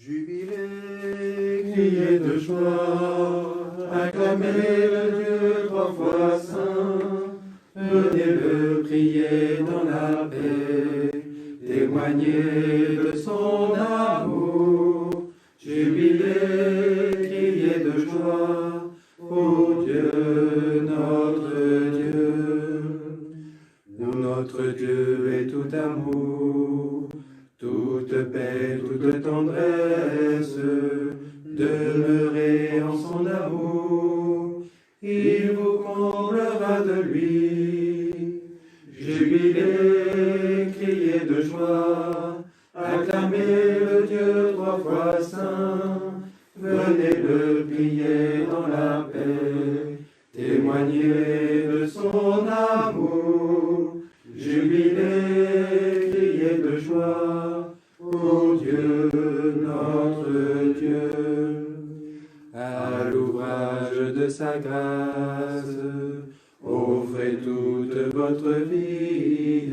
Jubilez, criez de joie, acclamez le Dieu trois fois saint. Venez-le prier dans la paix, témoignez de son amour. Jubilez, criez de joie, ô Dieu, notre Dieu. Notre Dieu est tout amour, toute paix, toute tendresse, demeurez en son amour, il vous comblera de lui. Jubilez, criez de joie, acclamez le Dieu trois fois saint, venez le prier dans la paix, témoignez de son amour. Jubilez, criez de joie, ô Dieu, notre Dieu. À l'ouvrage de sa grâce, offrez toute votre vie,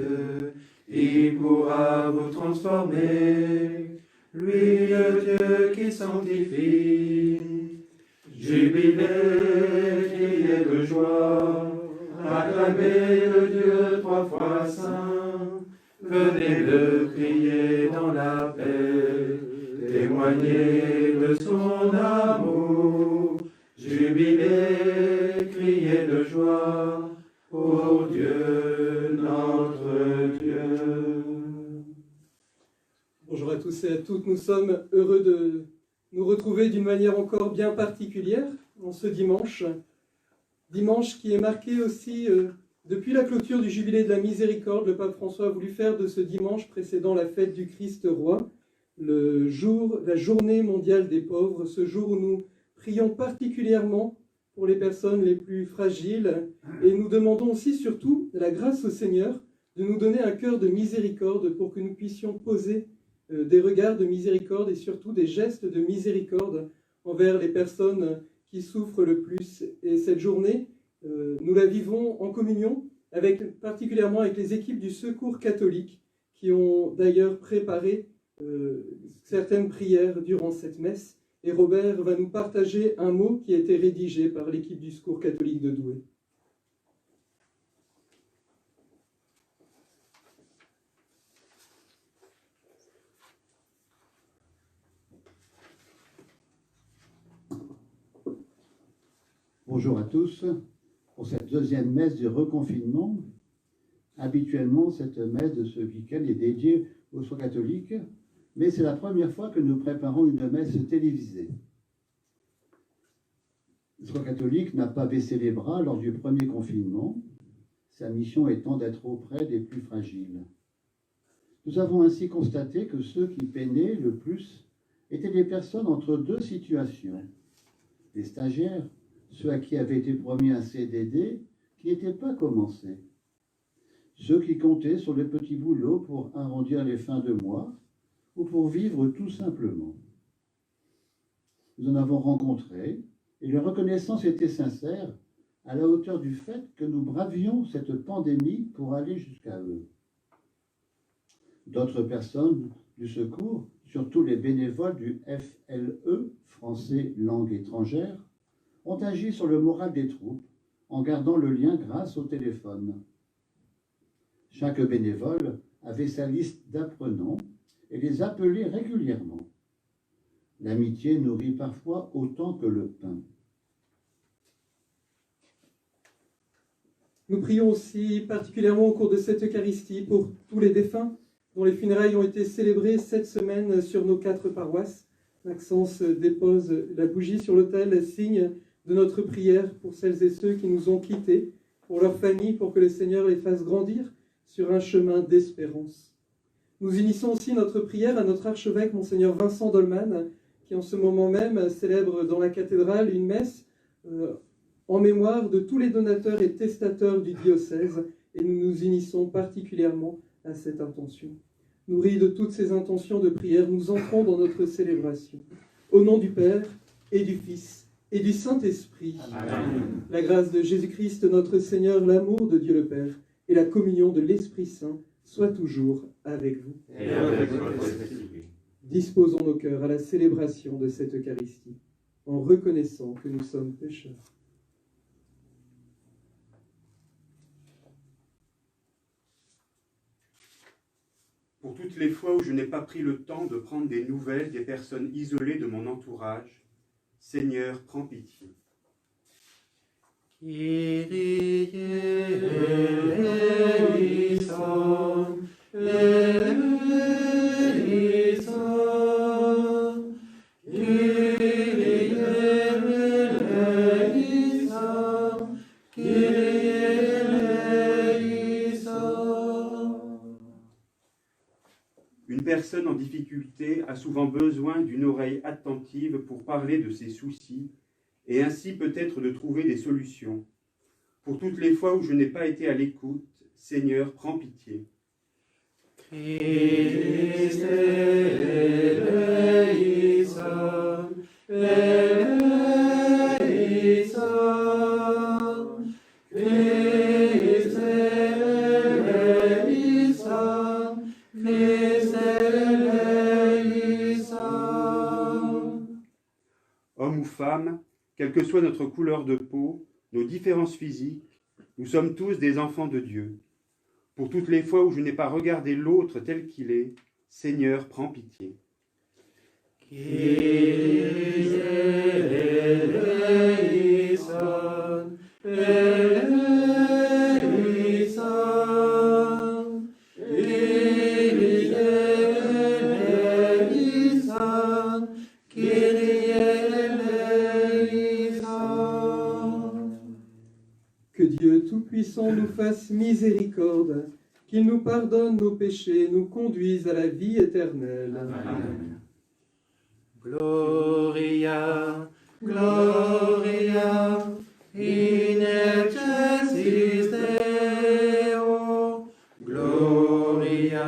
il pourra vous transformer, lui le Dieu qui sanctifie. Jubilez, criez de joie, acclamez le Dieu trois fois saint, venez le prier dans la paix, témoignez de son amour. Jubilez, criez de joie, ô Dieu, notre Dieu. Bonjour à tous et à toutes, nous sommes heureux de nous retrouver d'une manière encore bien particulière en ce dimanche. Dimanche qui est marqué aussi, depuis la clôture du Jubilé de la Miséricorde, le pape François a voulu faire de ce dimanche précédant la fête du Christ roi, la journée mondiale des pauvres, ce jour où nous prions particulièrement pour les personnes les plus fragiles et nous demandons aussi surtout la grâce au Seigneur de nous donner un cœur de miséricorde pour que nous puissions poser des regards de miséricorde et surtout des gestes de miséricorde envers les personnes qui souffrent le plus. Et cette journée, nous la vivons en communion, particulièrement avec les équipes du Secours catholique, qui ont d'ailleurs préparé certaines prières durant cette messe. Et Robert va nous partager un mot qui a été rédigé par l'équipe du Secours catholique de Douai. Bonjour à tous. Pour cette deuxième messe du reconfinement, habituellement cette messe de ce week-end est dédiée au Secours catholique, mais c'est la première fois que nous préparons une messe télévisée. Le Secours catholique n'a pas baissé les bras lors du premier confinement, sa mission étant d'être auprès des plus fragiles. Nous avons ainsi constaté que ceux qui peinaient le plus étaient des personnes entre deux situations. Des stagiaires, ceux à qui avait été promis un CDD qui n'était pas commencé. Ceux qui comptaient sur les petits boulots pour arrondir les fins de mois ou pour vivre tout simplement. Nous en avons rencontré et leur reconnaissance était sincère à la hauteur du fait que nous bravions cette pandémie pour aller jusqu'à eux. D'autres personnes du secours, surtout les bénévoles du FLE, français langue étrangère, ont agi sur le moral des troupes en gardant le lien grâce au téléphone. Chaque bénévole avait sa liste d'apprenants et les appelait régulièrement. L'amitié nourrit parfois autant que le pain. Nous prions aussi particulièrement au cours de cette Eucharistie pour tous les défunts dont les funérailles ont été célébrées cette semaine sur nos 4 paroisses. Maxence dépose la bougie sur l'autel, signe de notre prière pour celles et ceux qui nous ont quittés, pour leurs familles, pour que le Seigneur les fasse grandir sur un chemin d'espérance. Nous unissons aussi notre prière à notre archevêque, Monseigneur Vincent Dolman, qui en ce moment même célèbre dans la cathédrale une messe en mémoire de tous les donateurs et testateurs du diocèse, et nous nous unissons particulièrement à cette intention. Nourris de toutes ces intentions de prière, nous entrons dans notre célébration. Au nom du Père et du Fils et du Saint-Esprit. Amen. La grâce de Jésus-Christ, notre Seigneur, l'amour de Dieu le Père et la communion de l'Esprit Saint soient toujours avec vous. Et avec votre esprit. Disposons nos cœurs à la célébration de cette Eucharistie, en reconnaissant que nous sommes pécheurs. Pour toutes les fois où je n'ai pas pris le temps de prendre des nouvelles des personnes isolées de mon entourage, Seigneur, prends pitié. Kyrie eleison, eleison, Kyrie eleison, Kyrie eleison. Une personne en difficulté a souvent besoin d'une oreille attentive pour parler de ses soucis et ainsi peut-être de trouver des solutions. Pour toutes les fois où je n'ai pas été à l'écoute, Seigneur, prends pitié. Christe eleison, eleison, Christe eleison, Christe eleison. Homme ou femme, quelle que soit notre couleur de peau, nos différences physiques, nous sommes tous des enfants de Dieu. Pour toutes les fois où je n'ai pas regardé l'autre tel qu'il est, Seigneur, prends pitié. Kyrie eleison, eleison, Kyrie eleison, Kyrie eleison. Que Dieu Tout-Puissant nous fasse miséricorde, qu'il nous pardonne nos péchés, nous conduise à la vie éternelle. Amen. Gloria, Gloria, in excelsis Deo. Gloria,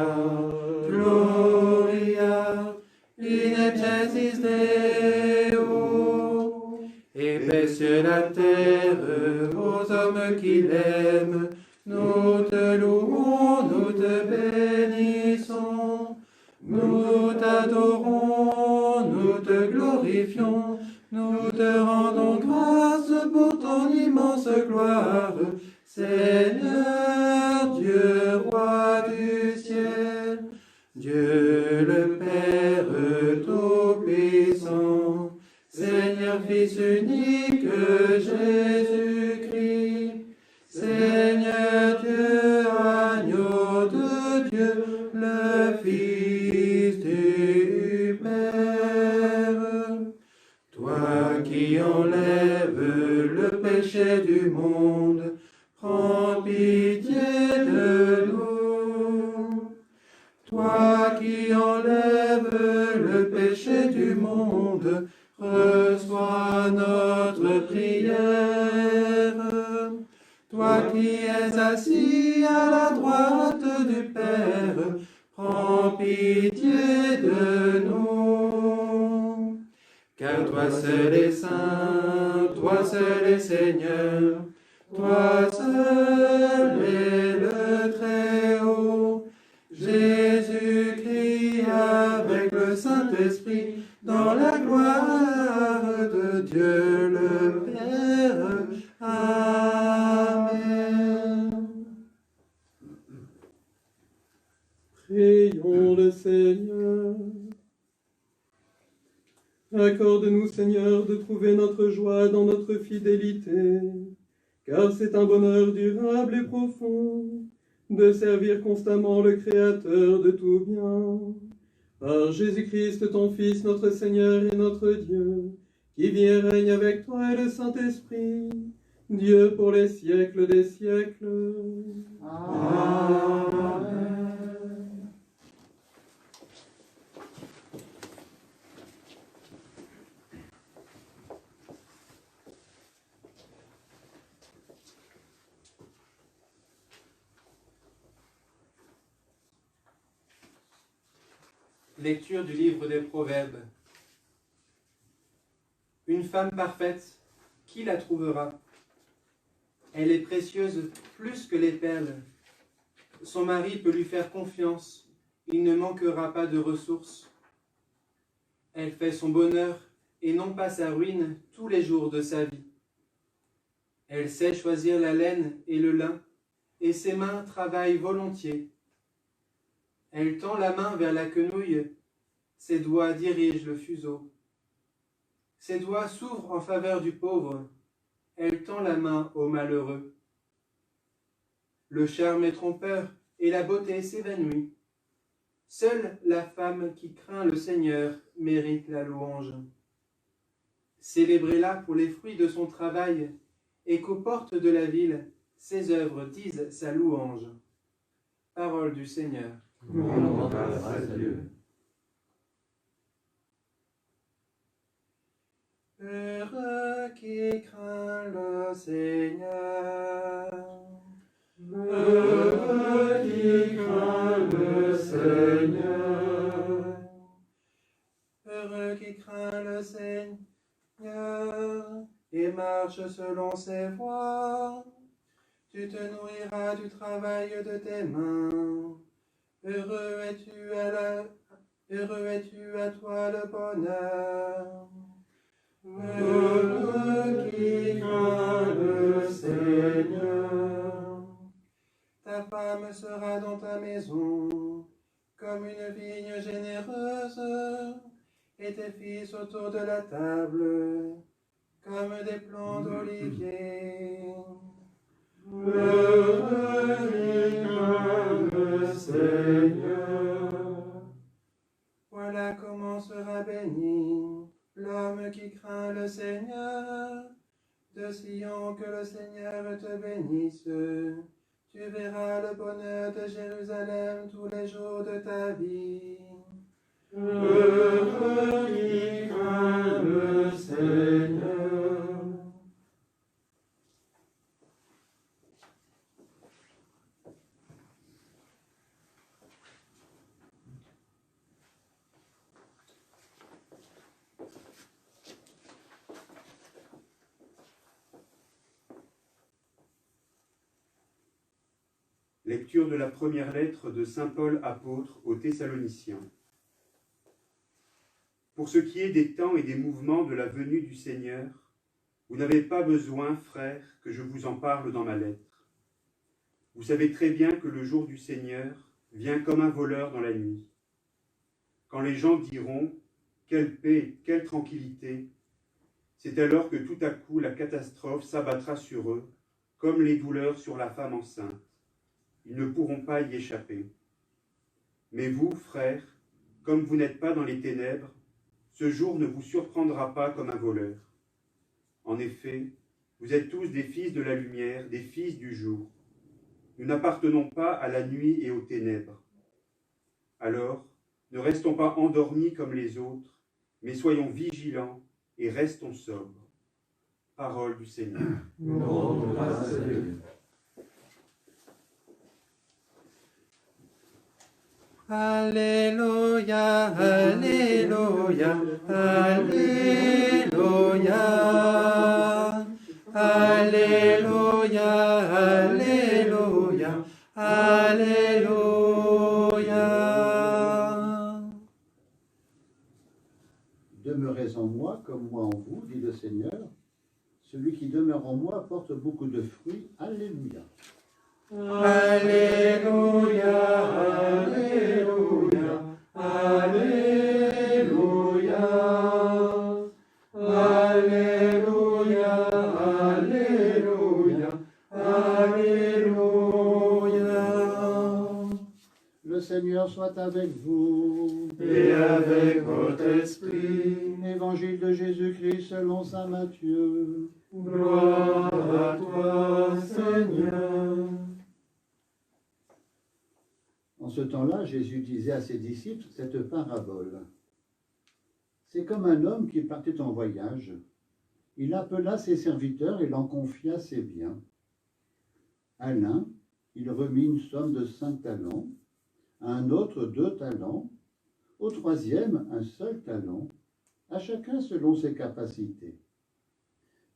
Gloria, in excelsis Deo. Et paix sur la terre aux hommes qui l'aiment. Nous te louons, nous te bénissons. Nous t'adorons, nous te glorifions, nous te rendons grâce pour ton immense gloire. Seigneur, Dieu, roi du ciel, Dieu le Père Tout-Puissant, Seigneur Fils unique Jésus-Christ, Seigneur Dieu, agneau de Dieu, le Fils du Père, toi qui enlèves le péché du monde, prends pitié de nous. Toi qui enlèves le péché du monde, reçois notre prière. Toi qui es assis à la droite du Père, prends pitié de nous. Car toi seul es saint, toi seul es Seigneur, toi seul es le Très-Haut. Jésus-Christ avec le Saint-Esprit, dans la gloire de Dieu le Père. Amen. Prions le Seigneur. Accorde-nous, Seigneur, de trouver notre joie dans notre fidélité, car c'est un bonheur durable et profond de servir constamment le Créateur de tout bien. Par Jésus-Christ, ton Fils, notre Seigneur et notre Dieu, qui vit et règne avec toi et le Saint-Esprit, Dieu pour les siècles des siècles. Amen. Lecture du livre des Proverbes. Une femme parfaite, qui la trouvera? Elle est précieuse plus que les perles. Son mari peut lui faire confiance, il ne manquera pas de ressources. Elle fait son bonheur et non pas sa ruine tous les jours de sa vie. Elle sait choisir la laine et le lin, et ses mains travaillent volontiers. Elle tend la main vers la quenouille, ses doigts dirigent le fuseau. Ses doigts s'ouvrent en faveur du pauvre, elle tend la main au malheureux. Le charme est trompeur et la beauté s'évanouit. Seule la femme qui craint le Seigneur mérite la louange. Célébrez-la pour les fruits de son travail, et qu'aux portes de la ville, ses œuvres disent sa louange. Parole du Seigneur. Rendons grâce à Dieu. Heureux qui craint le Seigneur. Heureux qui craint le Seigneur. Heureux qui craint le Seigneur et marche selon ses voies. Tu te nourriras du travail de tes mains. Heureux es-tu à toi le bonheur. Heureux qui craint le Seigneur. Ta femme sera dans ta maison comme une vigne généreuse, et tes fils autour de la table comme des plants d'olivier. Heureux qui craint le Seigneur. Voilà comment sera béni l'homme qui craint le Seigneur. De Sion que le Seigneur te bénisse. Tu verras le bonheur de Jérusalem tous les jours de ta vie. Heureux qui craint le Seigneur. Lecture de la première lettre de saint Paul apôtre aux Thessaloniciens. Pour ce qui est des temps et des mouvements de la venue du Seigneur, vous n'avez pas besoin, frères, que je vous en parle dans ma lettre. Vous savez très bien que le jour du Seigneur vient comme un voleur dans la nuit. Quand les gens diront « Quelle paix, quelle tranquillité !» c'est alors que tout à coup la catastrophe s'abattra sur eux, comme les douleurs sur la femme enceinte. Ils ne pourront pas y échapper. Mais vous, frères, comme vous n'êtes pas dans les ténèbres, ce jour ne vous surprendra pas comme un voleur. En effet, vous êtes tous des fils de la lumière, des fils du jour. Nous n'appartenons pas à la nuit et aux ténèbres. Alors, ne restons pas endormis comme les autres, mais soyons vigilants et restons sobres. Parole du Seigneur. Nous rendons grâce à Dieu. Alléluia, Alléluia, Alléluia. Alléluia, Alléluia, Alléluia. Demeurez en moi comme moi en vous, dit le Seigneur. Celui qui demeure en moi apporte beaucoup de fruits. Alléluia. Alléluia, Alléluia, Alléluia. Alléluia, Alléluia, Alléluia. Le Seigneur soit avec vous. Et avec votre esprit, Évangile de Jésus-Christ selon saint Matthieu. gloire à toi, Seigneur. En ce temps-là, Jésus disait à ses disciples cette parabole. C'est comme un homme qui partait en voyage. Il appela ses serviteurs et leur confia ses biens. À l'un, il remit une somme de 5 talents, à un autre 2 talents, au troisième un seul talent, à chacun selon ses capacités.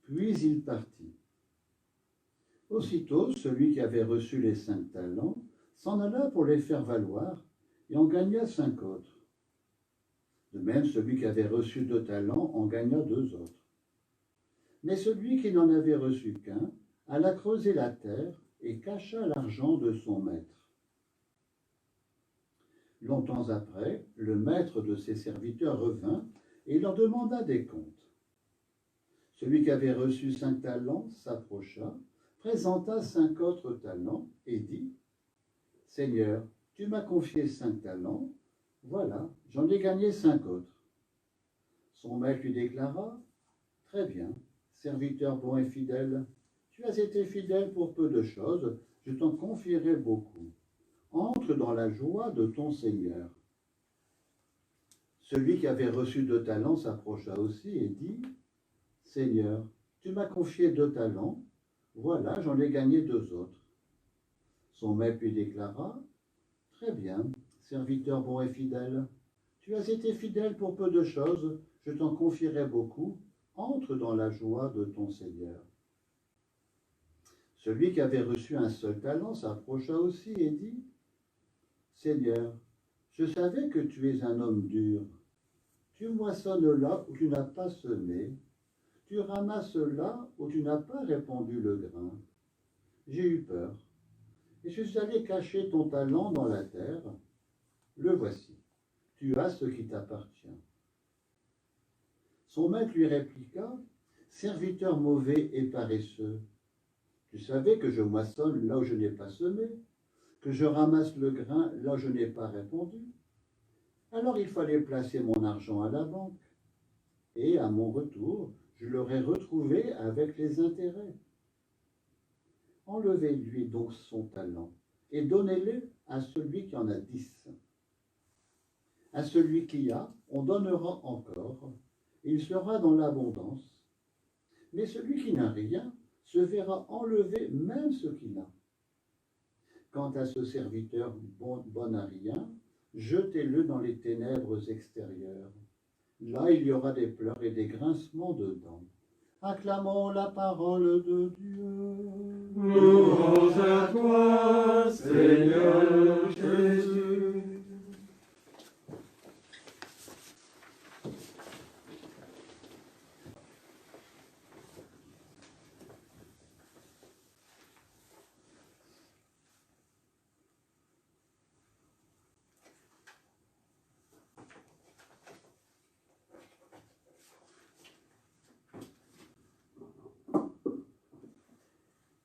Puis il partit. Aussitôt, celui qui avait reçu les 5 talents s'en alla pour les faire valoir et en gagna 5 autres. De même, celui qui avait reçu 2 talents en gagna 2 autres. Mais celui qui n'en avait reçu qu'un alla creuser la terre et cacha l'argent de son maître. Longtemps après, le maître de ses serviteurs revint et leur demanda des comptes. Celui qui avait reçu 5 talents s'approcha, présenta 5 autres talents et dit « Seigneur, tu m'as confié 5 talents, voilà, j'en ai gagné 5 autres. » Son maître lui déclara « Très bien, serviteur bon et fidèle, tu as été fidèle pour peu de choses, je t'en confierai beaucoup. Entre dans la joie de ton Seigneur. » Celui qui avait reçu 2 talents s'approcha aussi et dit « Seigneur, tu m'as confié 2 talents, voilà, j'en ai gagné 2 autres. » Son maître lui déclara « Très bien, serviteur bon et fidèle, tu as été fidèle pour peu de choses, je t'en confierai beaucoup, entre dans la joie de ton Seigneur. » Celui qui avait reçu un seul talent s'approcha aussi et dit « Seigneur, je savais que tu es un homme dur. Tu moissonnes là où tu n'as pas semé, tu ramasses là où tu n'as pas répandu le grain. J'ai eu peur, et je suis allé cacher ton talent dans la terre. Le voici, tu as ce qui t'appartient. » Son maître lui répliqua « Serviteur mauvais et paresseux, tu savais que je moissonne là où je n'ai pas semé, que je ramasse le grain là où je n'ai pas répandu. Alors il fallait placer mon argent à la banque, et à mon retour, je l'aurais retrouvé avec les intérêts. Enlevez-lui donc son talent, et donnez-le à celui qui en a 10. À celui qui a, on donnera encore, et il sera dans l'abondance. Mais celui qui n'a rien se verra enlever même ce qu'il a. Quant à ce serviteur bon à rien, jetez-le dans les ténèbres extérieures. Là, il y aura des pleurs et des grincements de dents. Acclamons la parole de Dieu. Louange à toi, Seigneur Jésus.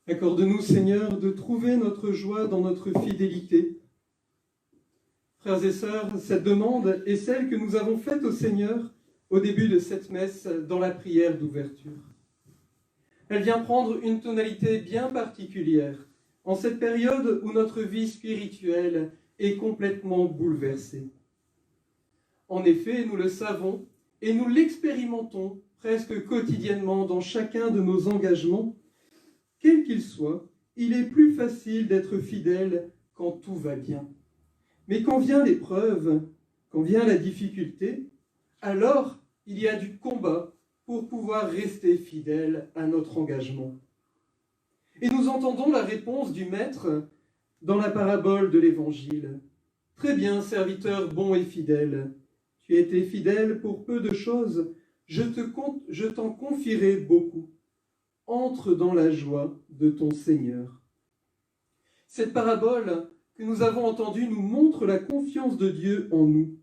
Accorde-nous, Seigneur, de trouver notre joie dans notre fidélité. Frères et sœurs, cette demande est celle que nous avons faite au Seigneur au début de cette messe dans la prière d'ouverture. Elle vient prendre une tonalité bien particulière en cette période où notre vie spirituelle est complètement bouleversée. En effet, nous le savons et nous l'expérimentons presque quotidiennement dans chacun de nos engagements. Quel qu'il soit, il est plus facile d'être fidèle quand tout va bien. Mais quand vient l'épreuve, quand vient la difficulté, alors il y a du combat pour pouvoir rester fidèle à notre engagement. Et nous entendons la réponse du Maître dans la parabole de l'Évangile. « Très bien, serviteur bon et fidèle, tu as été fidèle pour peu de choses, je t'en confierai beaucoup. Entre dans la joie de ton Seigneur. » Cette parabole que nous avons entendue nous montre la confiance de Dieu en nous.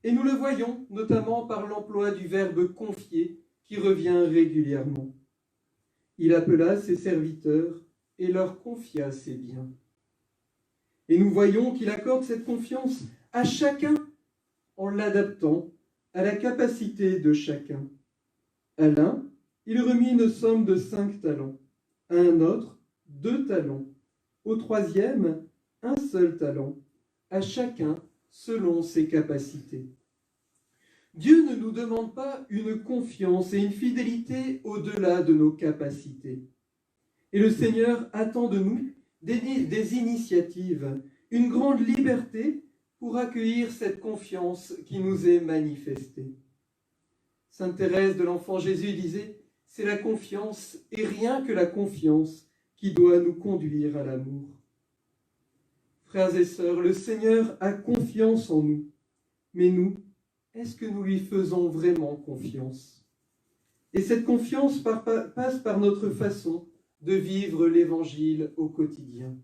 Et nous le voyons notamment par l'emploi du verbe « confier » qui revient régulièrement. Il appela ses serviteurs et leur confia ses biens. Et nous voyons qu'il accorde cette confiance à chacun en l'adaptant à la capacité de chacun. À l'un, il remit une somme de 5 talents, à un autre 2 talents, au troisième 1 seul talent, à chacun selon ses capacités. Dieu ne nous demande pas une confiance et une fidélité au-delà de nos capacités. Et le Seigneur attend de nous des initiatives, une grande liberté pour accueillir cette confiance qui nous est manifestée. Sainte Thérèse de l'Enfant Jésus disait « C'est la confiance et rien que la confiance qui doit nous conduire à l'amour. » Frères et sœurs, le Seigneur a confiance en nous, mais nous, est-ce que nous lui faisons vraiment confiance? Et cette confiance passe par notre façon de vivre l'Évangile au quotidien.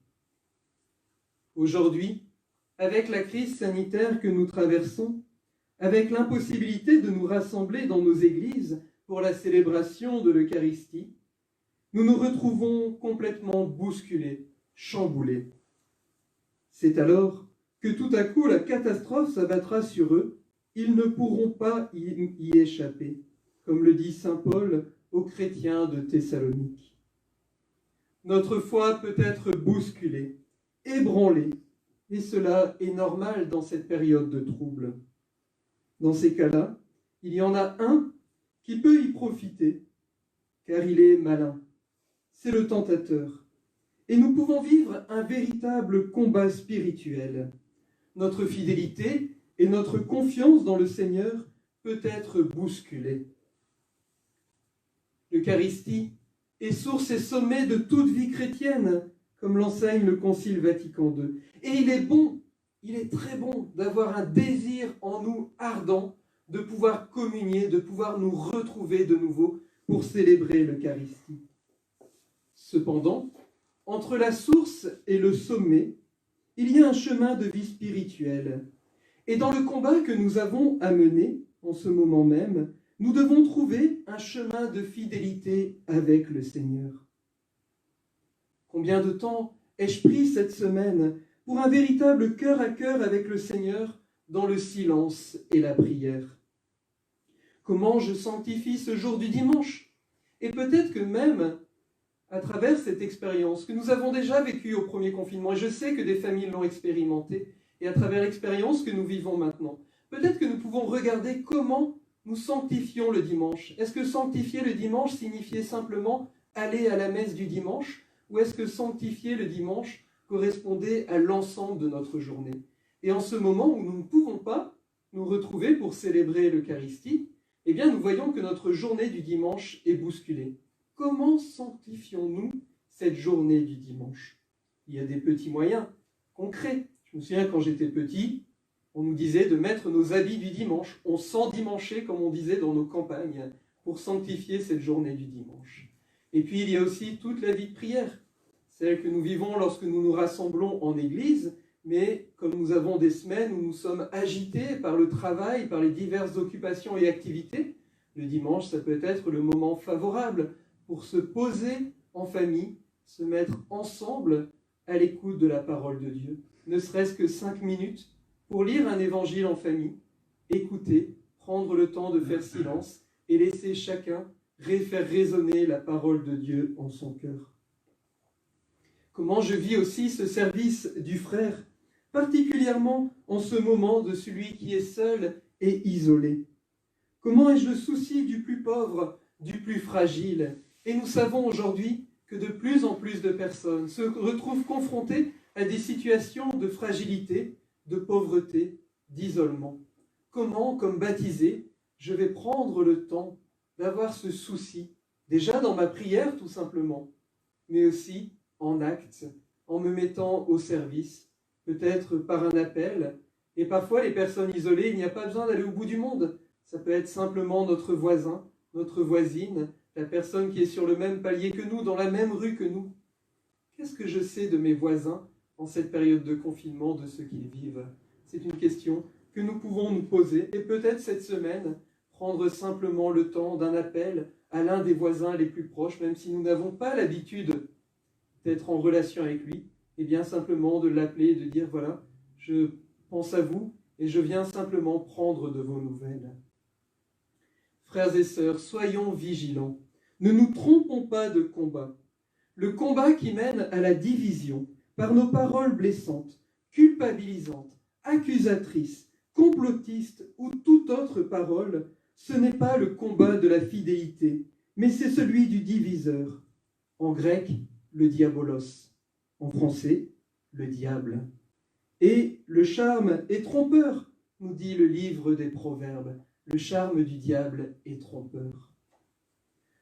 Aujourd'hui, avec la crise sanitaire que nous traversons, avec l'impossibilité de nous rassembler dans nos églises pour la célébration de l'Eucharistie, nous nous retrouvons complètement bousculés, chamboulés. C'est alors que tout à coup la catastrophe s'abattra sur eux. Ils ne pourront pas y échapper, comme le dit saint Paul aux chrétiens de Thessalonique. Notre foi peut être bousculée, ébranlée, et cela est normal dans cette période de trouble. Dans ces cas-là, il y en a un qui peut y profiter, car il est malin. C'est le tentateur. Et nous pouvons vivre un véritable combat spirituel. Notre fidélité et notre confiance dans le Seigneur peut être bousculée. L'Eucharistie est source et sommet de toute vie chrétienne, comme l'enseigne le Concile Vatican II. Et il est très bon d'avoir un désir en nous ardent de pouvoir communier, de pouvoir nous retrouver de nouveau pour célébrer l'Eucharistie. Cependant, entre la source et le sommet, il y a un chemin de vie spirituelle. Et dans le combat que nous avons à mener en ce moment même, nous devons trouver un chemin de fidélité avec le Seigneur. Combien de temps ai-je pris cette semaine pour un véritable cœur à cœur avec le Seigneur dans le silence et la prière? Comment je sanctifie ce jour du dimanche? Et peut-être que même à travers cette expérience que nous avons déjà vécue au premier confinement, et je sais que des familles l'ont expérimentée, et à travers l'expérience que nous vivons maintenant, peut-être que nous pouvons regarder comment nous sanctifions le dimanche. Est-ce que sanctifier le dimanche signifiait simplement aller à la messe du dimanche, ou est-ce que sanctifier le dimanche correspondait à l'ensemble de notre journée? Et en ce moment où nous ne pouvons pas nous retrouver pour célébrer l'Eucharistie, eh bien nous voyons que notre journée du dimanche est bousculée. Comment sanctifions-nous cette journée du dimanche? Il y a des petits moyens concrets. Je me souviens quand j'étais petit, on nous disait de mettre nos habits du dimanche. On s'endimanchait, comme on disait dans nos campagnes, pour sanctifier cette journée du dimanche. Et puis il y a aussi toute la vie de prière, celle que nous vivons lorsque nous nous rassemblons en église, mais comme nous avons des semaines où nous sommes agités par le travail, par les diverses occupations et activités, le dimanche, ça peut être le moment favorable pour se poser en famille, se mettre ensemble à l'écoute de la parole de Dieu. Ne serait-ce que 5 minutes pour lire un évangile en famille, écouter, prendre le temps de faire silence et laisser chacun faire résonner la parole de Dieu en son cœur. Comment je vis aussi ce service du frère, particulièrement en ce moment de celui qui est seul et isolé? Comment ai-je le souci du plus pauvre, du plus fragile? Et nous savons aujourd'hui que de plus en plus de personnes se retrouvent confrontées à des situations de fragilité, de pauvreté, d'isolement. Comment, comme baptisé, je vais prendre le temps d'avoir ce souci, déjà dans ma prière tout simplement, mais aussi en acte, en me mettant au service, peut-être par un appel. Et parfois, les personnes isolées, il n'y a pas besoin d'aller au bout du monde. Ça peut être simplement notre voisin, notre voisine, la personne qui est sur le même palier que nous, dans la même rue que nous. Qu'est-ce que je sais de mes voisins en cette période de confinement, de ce qu'ils vivent? C'est une question que nous pouvons nous poser et peut-être cette semaine prendre simplement le temps d'un appel à l'un des voisins les plus proches, même si nous n'avons pas l'habitude d'être en relation avec lui, et bien simplement de l'appeler et de dire voilà, je pense à vous et je viens simplement prendre de vos nouvelles. Frères et sœurs, soyons vigilants. Ne nous trompons pas de combat. Le combat qui mène à la division par nos paroles blessantes, culpabilisantes, accusatrices, complotistes ou toute autre parole, ce n'est pas le combat de la fidélité, mais c'est celui du diviseur. En grec, le diabolos. En français, le diable. Et le charme est trompeur, nous dit le livre des Proverbes. Le charme du diable est trompeur.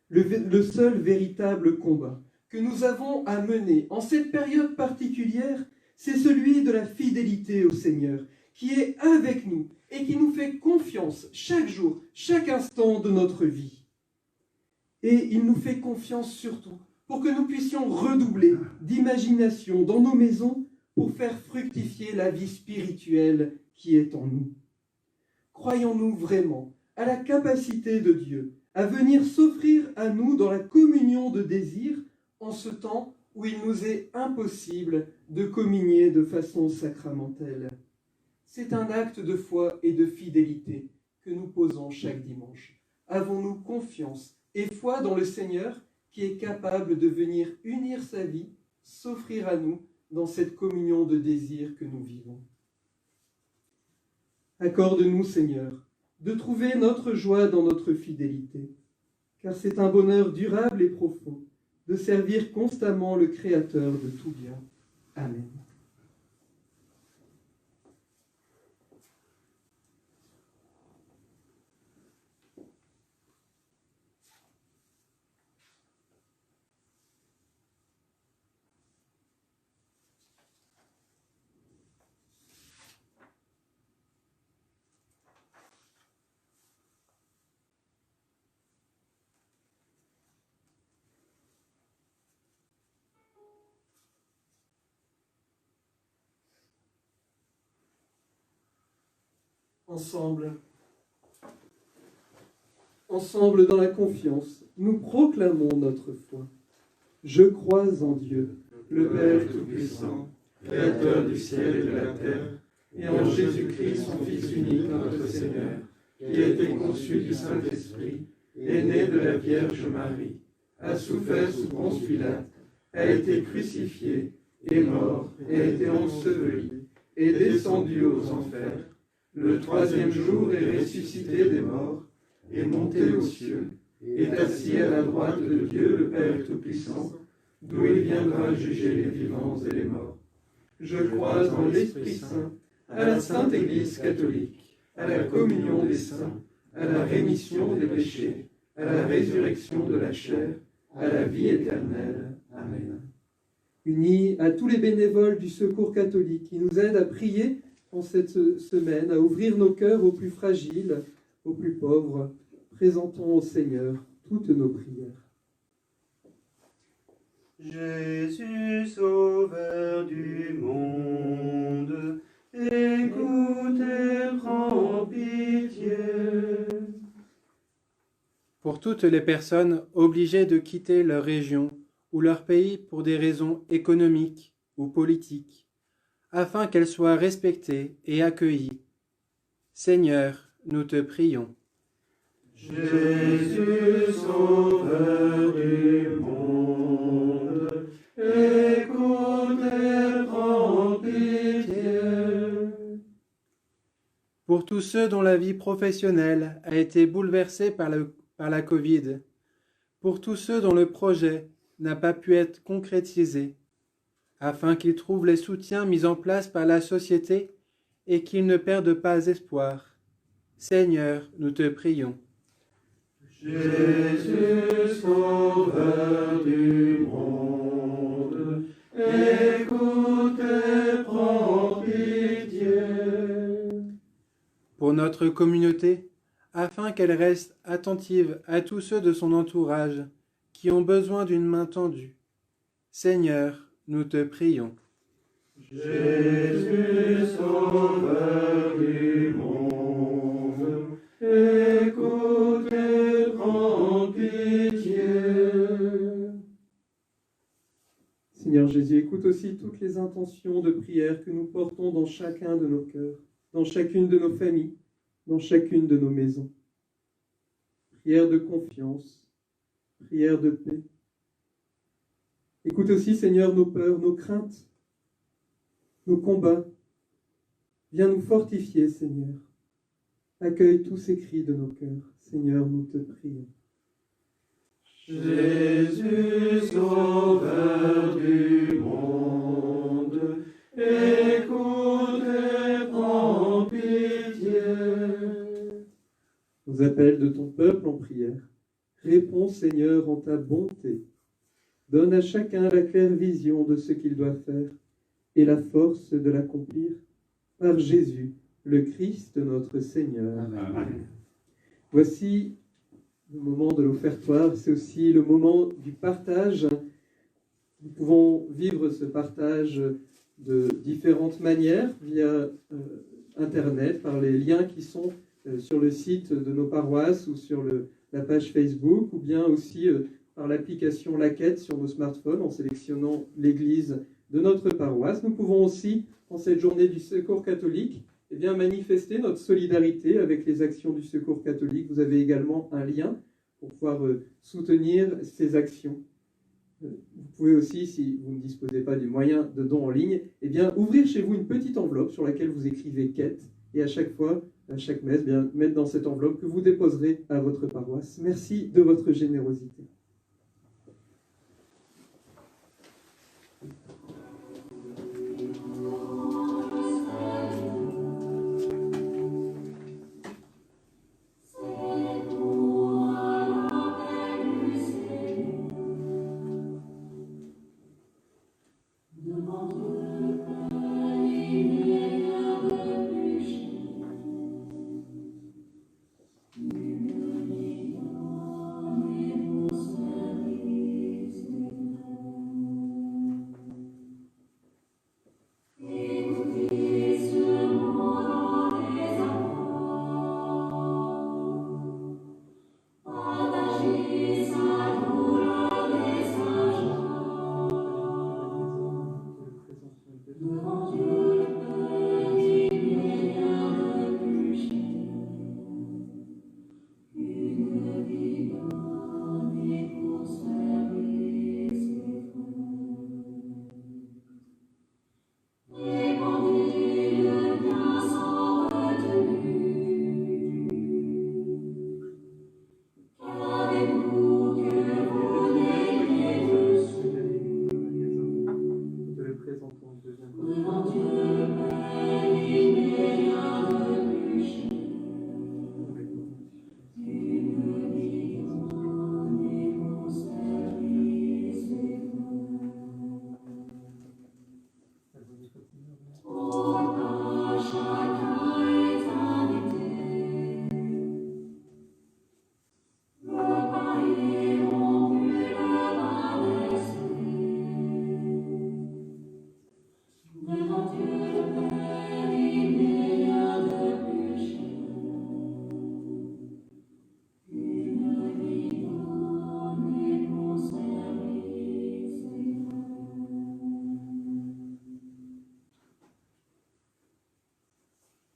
Le seul véritable combat que nous avons à mener en cette période particulière, c'est celui de la fidélité au Seigneur, qui est avec nous et qui nous fait confiance chaque jour, chaque instant de notre vie. Et il nous fait confiance surtout pour que nous puissions redoubler d'imagination dans nos maisons pour faire fructifier la vie spirituelle qui est en nous. Croyons-nous vraiment à la capacité de Dieu à venir s'offrir à nous dans la communion de désir en ce temps où il nous est impossible de communier de façon sacramentelle? C'est un acte de foi et de fidélité que nous posons chaque dimanche. Avons-nous confiance et foi dans le Seigneur qui est capable de venir unir sa vie, s'offrir à nous dans cette communion de désir que nous vivons? Accorde-nous, Seigneur, de trouver notre joie dans notre fidélité, car c'est un bonheur durable et profond de servir constamment le Créateur de tout bien. Amen. Ensemble dans la confiance, nous proclamons notre foi. Je crois en Dieu, le Père Tout-Puissant, Créateur du ciel et de la terre, et en Jésus-Christ, son Fils unique, notre Seigneur, qui a été conçu du Saint-Esprit, est né de la Vierge Marie, a souffert sous Ponce Pilate, a été crucifié, est mort, et a été enseveli, est descendu aux enfers. Le troisième jour est ressuscité des morts, est monté aux cieux, est assis à la droite de Dieu le Père Tout-Puissant, d'où il viendra juger les vivants et les morts. Je crois en l'Esprit Saint, à la Sainte Église catholique, à la communion des saints, à la rémission des péchés, à la résurrection de la chair, à la vie éternelle. Amen. Unis à tous les bénévoles du Secours catholique qui nous aident à prier en cette semaine, à ouvrir nos cœurs aux plus fragiles, aux plus pauvres, présentons au Seigneur toutes nos prières. Jésus, sauveur du monde, écoute et prends pitié. Pour toutes les personnes obligées de quitter leur région ou leur pays pour des raisons économiques ou politiques, afin qu'elles soient respectées et accueillies. Seigneur, nous te prions. Jésus, sauveur du monde, écoute et prends pitié. Pour tous ceux dont la vie professionnelle a été bouleversée par la Covid, pour tous ceux dont le projet n'a pas pu être concrétisé, afin qu'ils trouvent les soutiens mis en place par la société et qu'ils ne perdent pas espoir. Seigneur, nous te prions. Jésus, sauveur du monde, écoute et prends pitié. Pour notre communauté, afin qu'elle reste attentive à tous ceux de son entourage qui ont besoin d'une main tendue. Seigneur, nous te prions. Jésus, sauveur du monde, écoute et prends pitié. Seigneur Jésus, écoute aussi toutes les intentions de prière que nous portons dans chacun de nos cœurs, dans chacune de nos familles, dans chacune de nos maisons. Prière de confiance, prière de paix. Écoute aussi, Seigneur, nos peurs, nos craintes, nos combats. Viens nous fortifier, Seigneur. Accueille tous ces cris de nos cœurs. Seigneur, nous te prions. Jésus, sauveur du monde, écoute et prends pitié. Aux appels de ton peuple en prière, réponds, Seigneur, en ta bonté. Donne à chacun la claire vision de ce qu'il doit faire et la force de l'accomplir par Jésus, le Christ notre Seigneur. Amen. Voici le moment de l'offertoire, c'est aussi le moment du partage. Nous pouvons vivre ce partage de différentes manières via Internet, par les liens qui sont sur le site de nos paroisses ou sur la page Facebook, ou bien aussi par l'application Laquette sur nos smartphones en sélectionnant l'église de notre paroisse. Nous pouvons aussi, en cette journée du Secours catholique, eh bien, manifester notre solidarité avec les actions du Secours catholique. Vous avez également un lien pour pouvoir soutenir ces actions. Vous pouvez aussi, si vous ne disposez pas du moyen de don en ligne, eh bien, ouvrir chez vous une petite enveloppe sur laquelle vous écrivez « Quête » et à chaque fois, à chaque messe, bien, mettre dans cette enveloppe que vous déposerez à votre paroisse. Merci de votre générosité.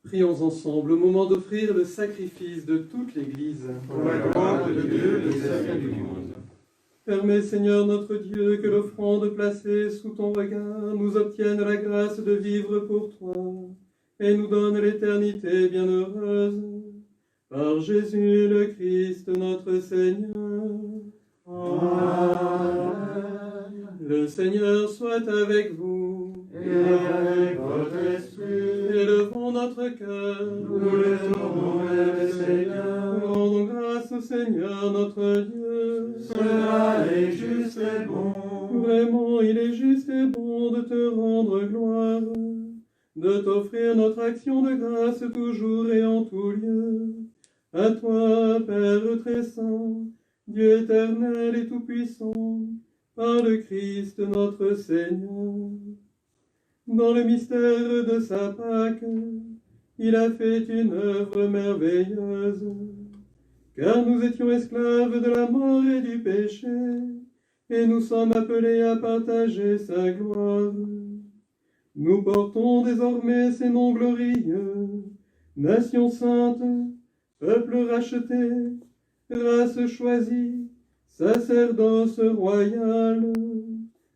Prions ensemble au moment d'offrir le sacrifice de toute l'Église. Pour la gloire de Dieu, le salut du monde. Permets, Seigneur notre Dieu, que l'offrande placée sous ton regard nous obtienne la grâce de vivre pour toi et nous donne l'éternité bienheureuse. Par Jésus le Christ notre Seigneur. Amen. Le Seigneur soit avec vous. Et avec votre esprit, Élevons notre cœur. nous le tournons vers le Seigneur. Rendons grâce au Seigneur notre Dieu. Cela est juste et bon. Vraiment, il est juste et bon de te rendre gloire, de t'offrir notre action de grâce toujours et en tout lieu. À toi, Père très saint, Dieu éternel et tout-puissant, par le Christ notre Seigneur. Dans le mystère de sa Pâque, il a fait une œuvre merveilleuse, car nous étions esclaves de la mort et du péché, et nous sommes appelés à partager sa gloire. Nous portons désormais ces noms glorieux, nation sainte, peuple racheté, race choisie, sacerdoce royal.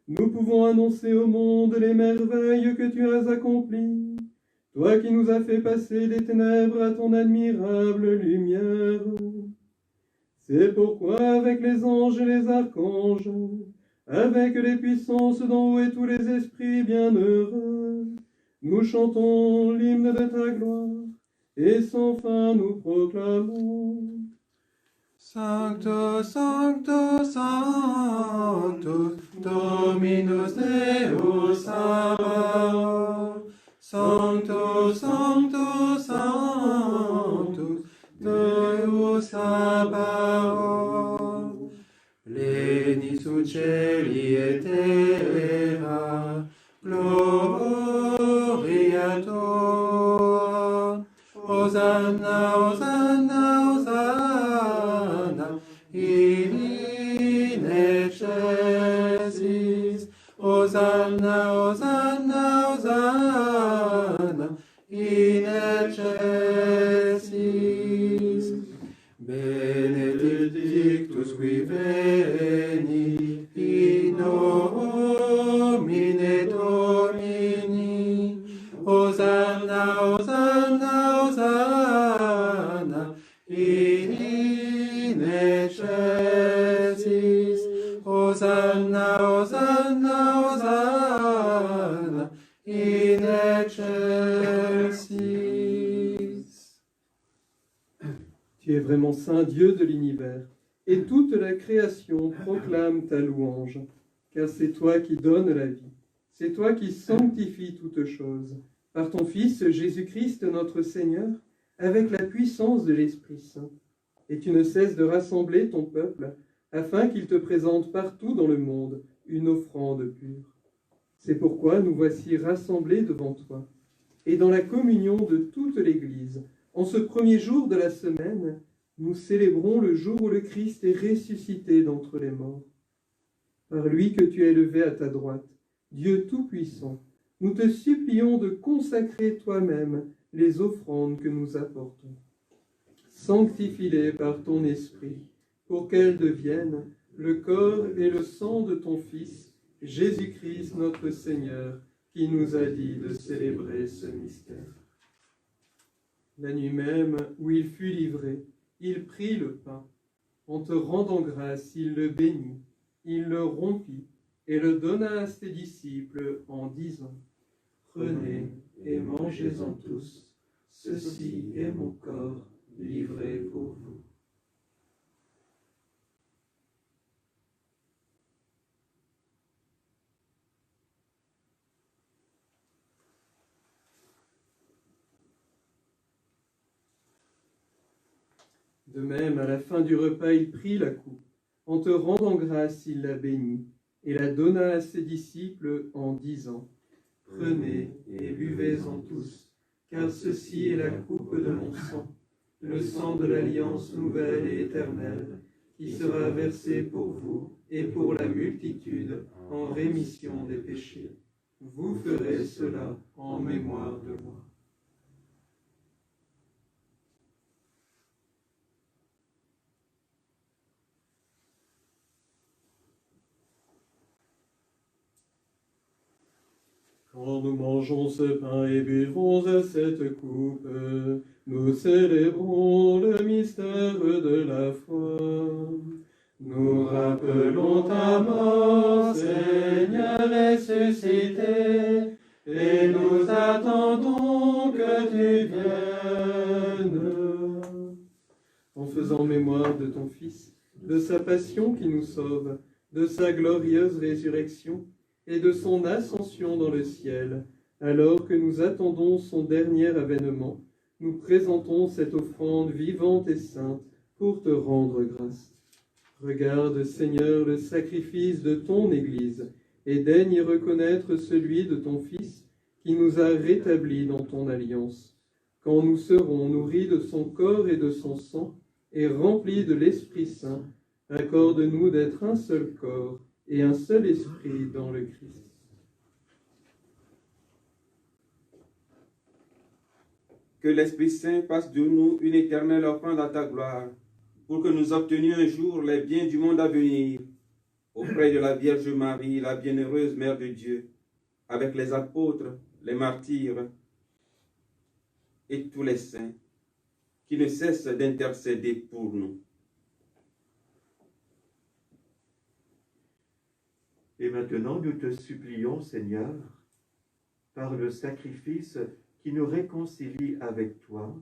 Nous pouvons annoncer au monde les merveilles que tu as accomplies, toi qui nous as fait passer des ténèbres à ton admirable lumière. C'est pourquoi avec les anges et les archanges, avec les puissances d'en haut et tous les esprits bienheureux, nous chantons l'hymne de ta gloire, et sans fin nous proclamons. Sancto, Sancto, Sancto, Dominus Deus Sabaoth. Sanctus, Sanctus, Sanctus, Deus Sabaoth. Pleni sub cieli et terra, gloria tua. Hosanna, Hosanna, Hosanna, in excelsis. Hosanna, Hosanna, Hosanna, in excelsis. Benedictus qui veni, in nomine Domini. Hosanna, Hosanna, Hosanna, in excelsis. Hosanna, Hosanna, Hosanna, in excelsis. Tu es vraiment saint Dieu de l'univers, et toute la création proclame ta louange, car c'est toi qui donnes la vie, c'est toi qui sanctifies toutes choses, par ton Fils Jésus-Christ notre Seigneur, avec la puissance de l'Esprit Saint. Et tu ne cesses de rassembler ton peuple, afin qu'il te présente partout dans le monde une offrande pure. C'est pourquoi nous voici rassemblés devant toi, et dans la communion de toute l'Église, en ce premier jour de la semaine, nous célébrons le jour où le Christ est ressuscité d'entre les morts. Par lui que tu as élevé à ta droite, Dieu Tout-Puissant, nous te supplions de consacrer toi-même les offrandes que nous apportons. Sanctifie-les par ton Esprit, pour qu'elles deviennent le corps et le sang de ton Fils, Jésus-Christ notre Seigneur, qui nous a dit de célébrer ce mystère. La nuit même où il fut livré, il prit le pain. En te rendant grâce, il le bénit, il le rompit et le donna à ses disciples en disant : « Prenez et mangez-en tous, ceci est mon corps livré pour vous. » De même, à la fin du repas, il prit la coupe. En te rendant grâce, il la bénit et la donna à ses disciples en disant : « Prenez et buvez-en tous, car ceci est la coupe de mon sang, le sang de l'alliance nouvelle et éternelle, qui sera versé pour vous et pour la multitude en rémission des péchés. Vous ferez cela en mémoire de moi. » Quand nous mangeons ce pain et buvons à cette coupe, nous célébrons le mystère de la foi. Nous rappelons ta mort, Seigneur ressuscité, et nous attendons que tu viennes. En faisant mémoire de ton Fils, de sa passion qui nous sauve, de sa glorieuse résurrection, et de son ascension dans le ciel, alors que nous attendons son dernier avènement, nous présentons cette offrande vivante et sainte pour te rendre grâce. Regarde, Seigneur, le sacrifice de ton Église, et daigne y reconnaître celui de ton Fils, qui nous a rétablis dans ton alliance. Quand nous serons nourris de son corps et de son sang, et remplis de l'Esprit Saint, accorde-nous d'être un seul corps, et un seul esprit dans le Christ. Que l'Esprit Saint fasse de nous une éternelle offrande à ta gloire, pour que nous obtenions un jour les biens du monde à venir, auprès de la Vierge Marie, la bienheureuse Mère de Dieu, avec les apôtres, les martyrs et tous les saints, qui ne cessent d'intercéder pour nous. Et maintenant, nous te supplions, Seigneur, par le sacrifice qui nous réconcilie avec toi,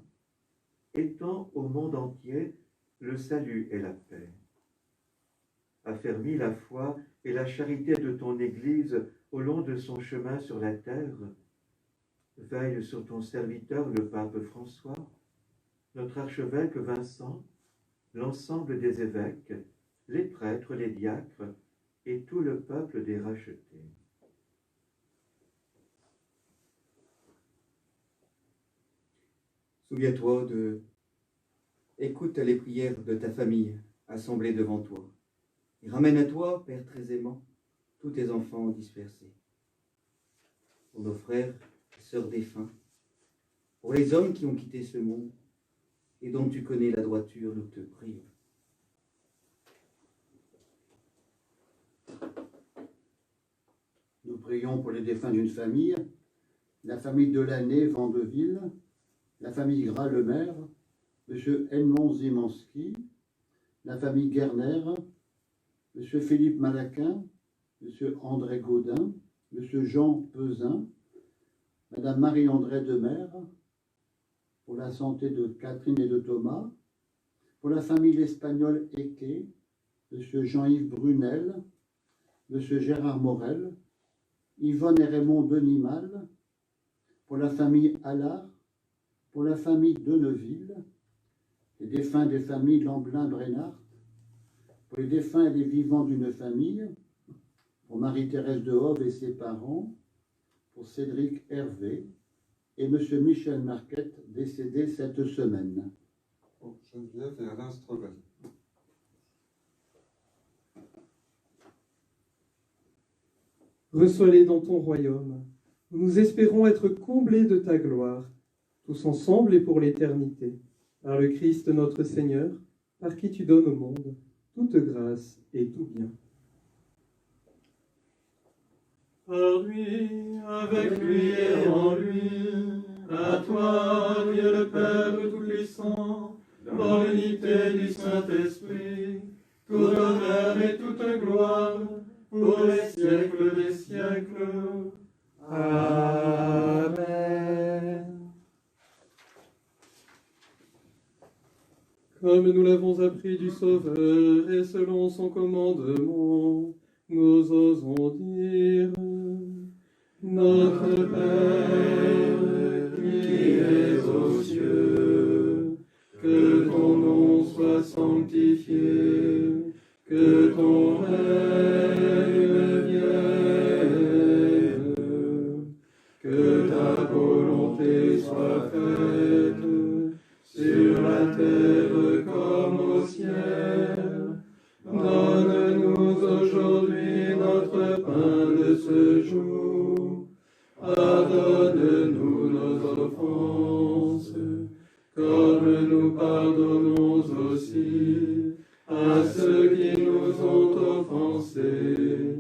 étends au monde entier le salut et la paix. Affermis la foi et la charité de ton Église au long de son chemin sur la terre, veille sur ton serviteur, le pape François, notre archevêque Vincent, l'ensemble des évêques, les prêtres, les diacres et tout le peuple des rachetés. Souviens-toi de... Écoute les prières de ta famille assemblée devant toi. Et ramène à toi, Père très aimant, tous tes enfants dispersés. Pour nos frères et sœurs défunts, pour les hommes qui ont quitté ce monde et dont tu connais la droiture, nous te prions. Nous prions pour les défunts d'une famille, la famille Delaney Vandeville, la famille Gras-Lemaire, M. Edmond Zimanski, la famille Gerner, M. Philippe Malaquin, M. André Gaudin, M. Jean Pesin, Mme Marie-André Demers, pour la santé de Catherine et de Thomas, pour la famille l'Espagnol Eke, M. Jean-Yves Brunel, M. Gérard Morel, Yvonne et Raymond Denimal, pour la famille Allard, pour la famille Deneville, les défunts des familles Lamblin-Brénard, pour les défunts et les vivants d'une famille, pour Marie-Thérèse de Hove et ses parents, pour Cédric Hervé et M. Michel Marquette, décédé cette semaine. Pour Geneviève et Alain Strovel. Reçois-les dans ton royaume, où nous espérons être comblés de ta gloire, tous ensemble et pour l'éternité, par le Christ notre Seigneur, par qui tu donnes au monde toute grâce et tout bien. Par lui, avec lui et en lui, à toi, Dieu le Père Tout-Puissant, dans l'unité du Saint-Esprit, tout honneur et toute gloire, pour les siècles des siècles. Amen. Comme nous l'avons appris du Sauveur et selon son commandement, nous osons dire: Notre Père, qui es aux cieux, que ton nom soit sanctifié, que ton règne vienne, que ta volonté soit faite sur la terre comme au ciel. Donne-nous aujourd'hui notre pain de ce jour. Pardonne-nous nos offenses, comme nous pardonnons aussi à ceux qui nous ont offensés.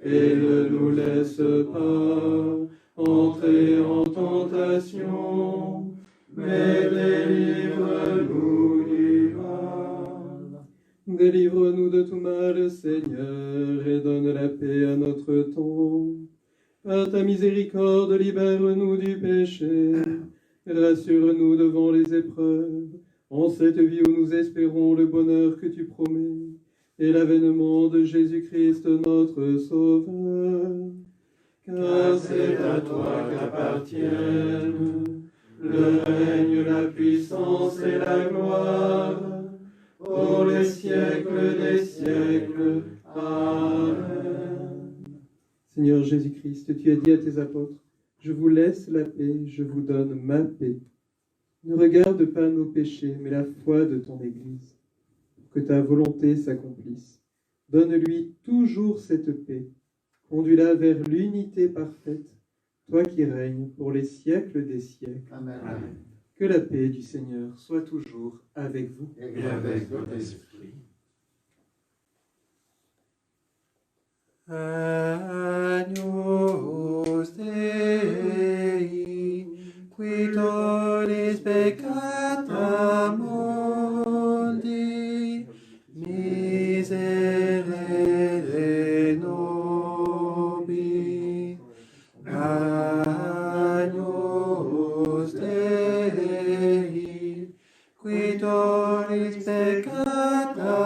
Et ne nous laisse pas entrer en tentation, mais délivre-nous du mal. Délivre-nous de tout mal, Seigneur, et donne la paix à notre temps. Par ta miséricorde, libère-nous du péché. Rassure-nous devant les épreuves, en cette vie où nous espérons le bonheur que tu promets, et l'avènement de Jésus-Christ notre Sauveur. Car c'est à toi qu'appartiennent le règne, la puissance et la gloire, pour les siècles des siècles. Amen. Seigneur Jésus-Christ, tu as dit à tes apôtres: je vous laisse la paix, je vous donne ma paix. Ne regarde pas nos péchés, mais la foi de ton Église, pour que ta volonté s'accomplisse. Donne-lui toujours cette paix. Conduis-la vers l'unité parfaite, toi qui règnes pour les siècles des siècles. Amen. Amen. Que la paix du Seigneur soit toujours avec vous. Et avec votre esprit. Agnus Dei, qui tollis peccata mundi, miserere nobis. Agnus Dei, qui tollis peccata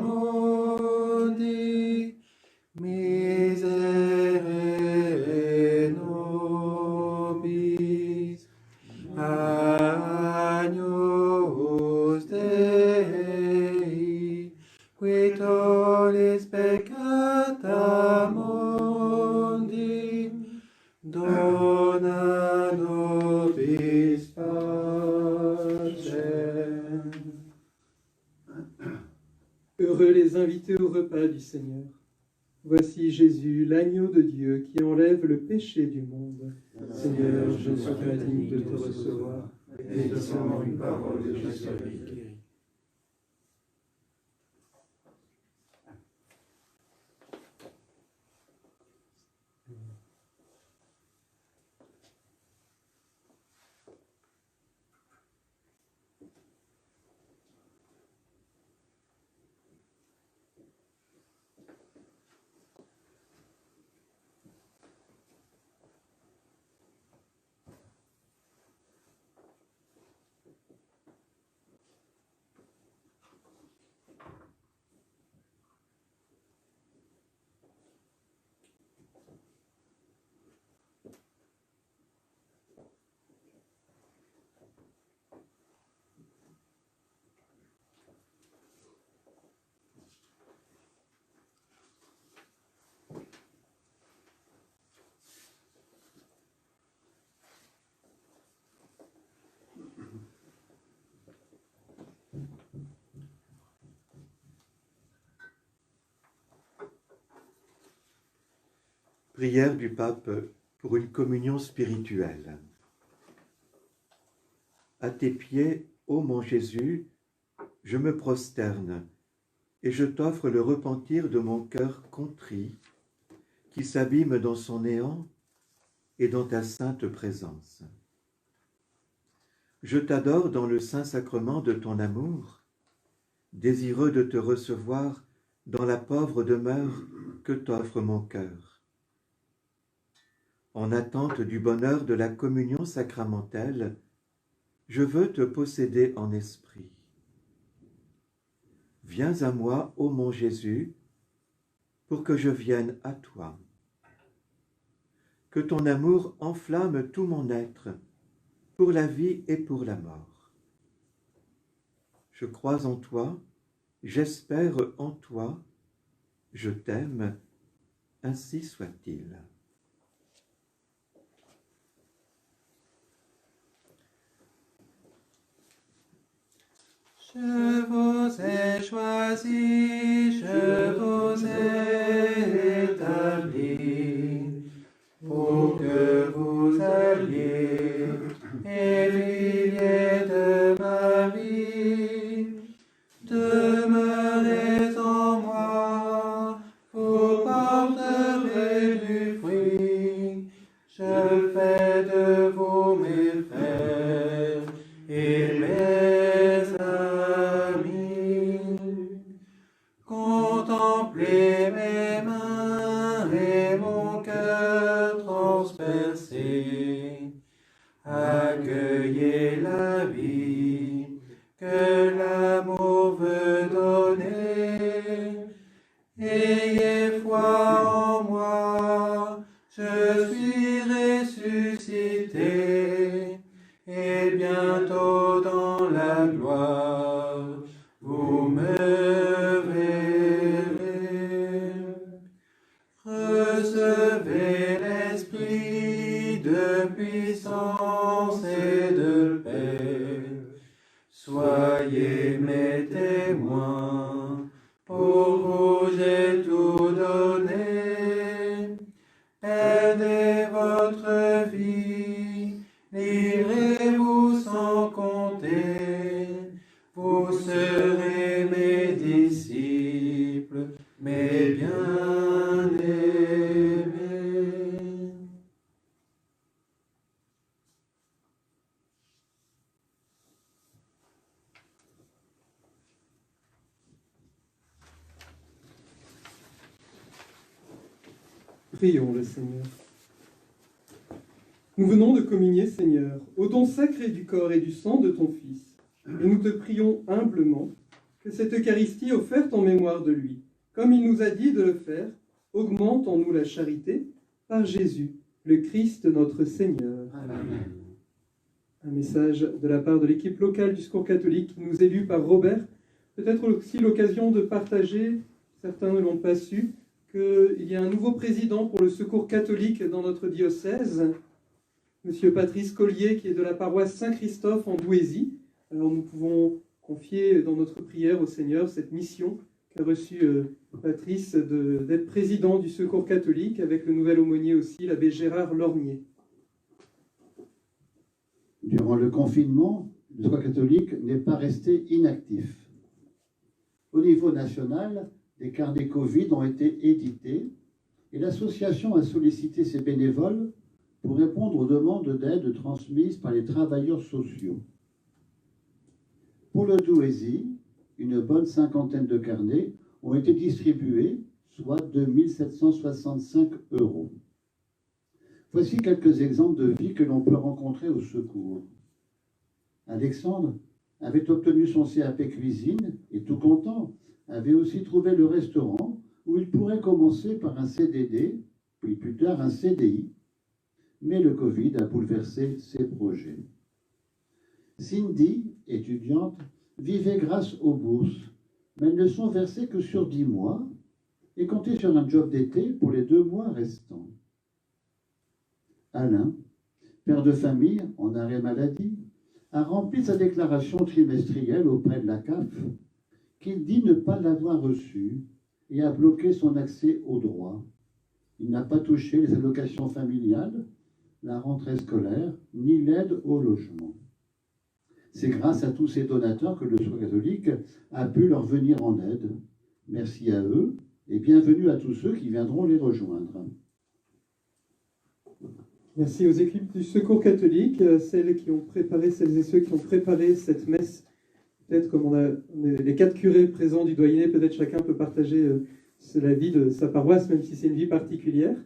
mundi, miserere nobis. Heureux les invités au repas du Seigneur. Voici Jésus, l'agneau de Dieu, qui enlève le péché du monde. Seigneur, je ne suis pas digne de te recevoir, et de seulement une parole et je serai guéri. Prière du pape pour une communion spirituelle. À tes pieds, ô mon Jésus, je me prosterne et je t'offre le repentir de mon cœur contrit qui s'abîme dans son néant et dans ta sainte présence. Je t'adore dans le saint sacrement de ton amour, désireux de te recevoir dans la pauvre demeure que t'offre mon cœur. En attente du bonheur de la communion sacramentelle, je veux te posséder en esprit. Viens à moi, ô mon Jésus, pour que je vienne à toi. Que ton amour enflamme tout mon être, pour la vie et pour la mort. Je crois en toi, j'espère en toi, je t'aime, ainsi soit-il. Je vous ai choisi, je vous ai établi, pour que vous alliez et viviez de ma vie. Demeurez en moi, vous porterez du fruit. Je fais de vous mes frères et mes amis. Contemplez mes mains et mon cœur transpercé. Accueillez la vie que l'amour veut donner. Ayez foi en moi, je suis ressuscité, et bientôt dans la gloire, vous me verrez. Recevez l'esprit de puissance et de paix. Soyez mes témoins, pour vous j'ai tout donné. Perdez votre vie, livrez-vous sans compter. Vous serez mes disciples, mes bien-aimés. Prions le Seigneur. Nous venons de communier, Seigneur, au don sacré du corps et du sang de ton Fils. Et nous te prions humblement que cette Eucharistie offerte en mémoire de lui, comme il nous a dit de le faire, augmente en nous la charité par Jésus, le Christ notre Seigneur. Amen. Un message de la part de l'équipe locale du Secours catholique qui nous est lu par Robert. Peut-être aussi l'occasion de partager, certains ne l'ont pas su, qu'il y a un nouveau président pour le Secours catholique dans notre diocèse, Monsieur Patrice Collier, qui est de la paroisse Saint-Christophe en Douaisis. Alors nous pouvons confier dans notre prière au Seigneur cette mission a reçu Patrice d'être président du Secours catholique, avec le nouvel aumônier aussi, l'abbé Gérard Lornier. Durant le confinement, le Secours catholique n'est pas resté inactif. Au niveau national, des carnets Covid ont été édités et l'association a sollicité ses bénévoles pour répondre aux demandes d'aide transmises par les travailleurs sociaux. Pour le Douaisis, une bonne cinquantaine de carnets ont été distribués, soit 2 765 €. Voici quelques exemples de vie que l'on peut rencontrer au secours. Alexandre avait obtenu son CAP cuisine et, tout content, avait aussi trouvé le restaurant où il pourrait commencer par un CDD, puis plus tard un CDI, mais le Covid a bouleversé ses projets. Cindy, étudiante, vivait grâce aux bourses, mais elles ne sont versées que sur 10 mois et comptait sur un job d'été pour les 2 mois restants. Alain, père de famille en arrêt maladie, a rempli sa déclaration trimestrielle auprès de la CAF, qu'il dit ne pas l'avoir reçue et a bloqué son accès aux droits. Il n'a pas touché les allocations familiales, la rentrée scolaire, ni l'aide au logement. C'est grâce à tous ces donateurs que le Secours catholique a pu leur venir en aide. Merci à eux et bienvenue à tous ceux qui viendront les rejoindre. Merci aux équipes du Secours catholique, celles et ceux qui ont préparé cette messe. Peut-être comme on a les 4 curés présents du doyenné, peut-être chacun peut partager la vie de sa paroisse, même si c'est une vie particulière.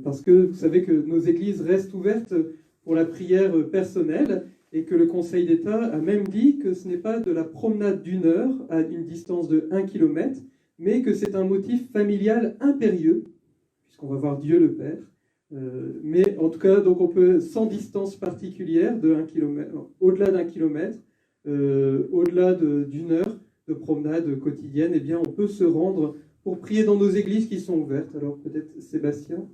Parce que vous savez que nos églises restent ouvertes pour la prière personnelle et que le Conseil d'État a même dit que ce n'est pas de la promenade d'1 heure à une distance de 1 km, mais que c'est un motif familial impérieux, puisqu'on va voir Dieu le Père. Mais en tout cas, donc on peut, sans distance particulière, de 1 km, au-delà d'1 kilomètre, au-delà d'1 heure de promenade quotidienne, eh bien, on peut se rendre pour prier dans nos églises qui sont ouvertes. Alors peut-être Sébastien,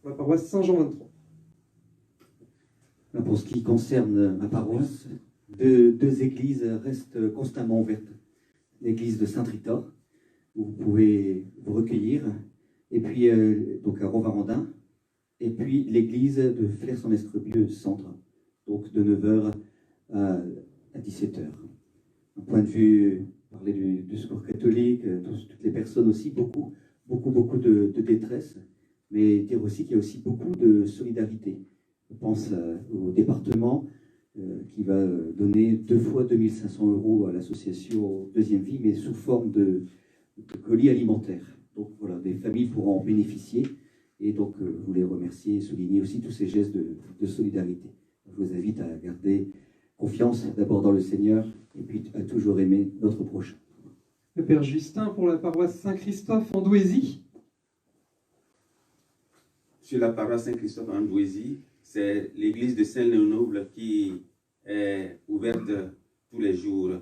la paroisse Saint-Jean 23. Pour ce qui concerne ma paroisse, deux églises restent constamment ouvertes. L'église de Saint-Rita, où vous pouvez vous recueillir, et puis donc à Rovarandin, et puis l'église de Flers-en-Escrebieux centre, donc de 9h à 17h. Un point de vue, parler du secours catholique, toutes les personnes aussi, beaucoup de détresse, mais dire aussi qu'il y a aussi beaucoup de solidarité. Je pense au département qui va donner 2 fois 2 500 € à l'association Deuxième Vie, mais sous forme de colis alimentaires. Donc voilà, des familles pourront en bénéficier. Et donc, je voulais remercier et souligner aussi tous ces gestes de solidarité. Je vous invite à garder confiance d'abord dans le Seigneur et puis à toujours aimer notre prochain. Le Père Justin pour la paroisse Saint-Christophe en Douaisis. Sur la paroisse Saint-Christophe en Douaisis, c'est l'église de Saint-Léonoble qui est ouverte tous les jours.